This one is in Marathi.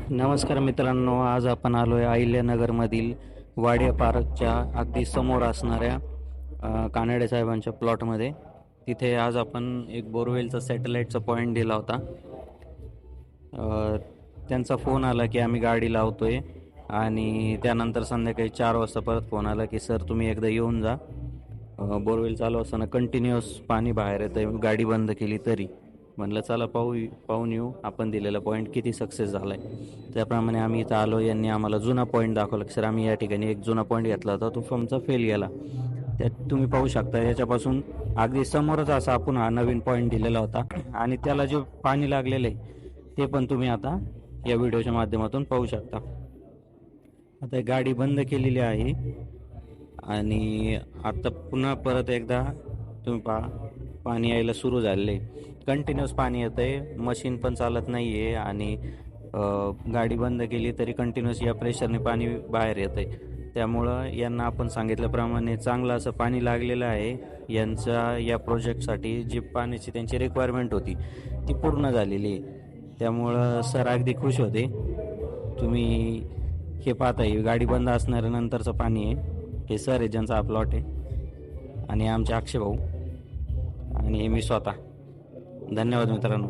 नमस्कार मित्रांनो, आज आपण आलो आहे अहिल्यानगरमधील वाडिया पार्कच्या अगदी समोर असणाऱ्या कानडे साहेबांच्या प्लॉटमध्ये. तिथे आज आपण एक बोरवेलचा सॅटेलाईटचा पॉईंट दिला होता. अ, त्यांचा फोन आला की आम्ही गाडी लावतोय आणि त्यानंतर संध्याकाळी 4 वाजता परत फोन आला की सर तुम्ही एकदा येऊन जा. बोरवेल चालू असताना कंटिन्युअस पाणी बाहेर येतं, गाडी बंद केली तरी. म्हणलं चला पाहून येऊ आपण दिलेला पॉईंट किती सक्सेस झाला आहे. त्याप्रमाणे आम्ही इथं आलो. यांनी आम्हाला जुना पॉईंट दाखवला की सर आम्ही या ठिकाणी एक जुना पॉईंट घेतला होता, तो तुमचा फेल गेला. त्यात तुम्ही पाहू शकता याच्यापासून अगदी समोरच असा आपण हा नवीन पॉईंट दिलेला होता आणि त्याला जे पाणी लागलेलं आहे ते पण तुम्ही आता या व्हिडिओच्या माध्यमातून पाहू शकता. आता गाडी बंद केलेली आहे आणि आता पुन्हा परत एकदा तुम्ही पहा पाणी यायला सुरू झाले. कंटिन्युअस पाणी येतं आहे, मशीन पण चालत नाही आहे आणि गाडी बंद केली तरी कंटिन्युअस या प्रेशरने पाणी बाहेर येतं आहे. त्यामुळं यांना आपण सांगितल्याप्रमाणे चांगलं असं पाणी लागलेलं आहे. यांच्या या प्रोजेक्टसाठी जी पाण्याची त्यांची रिक्वायरमेंट होती ती पूर्ण झालेली आहे. त्यामुळं सर अगदी खुश होते. तुम्ही हे पाहता येईल गाडी बंद असणाऱ्यानंतरचं पाणी आहे. हे सर आहे ज्यांचा हा प्लॉट आहे आणि आमचे अक्षय भाऊ आणि हे मी स्वतः. धन्यवाद मित्रांनो.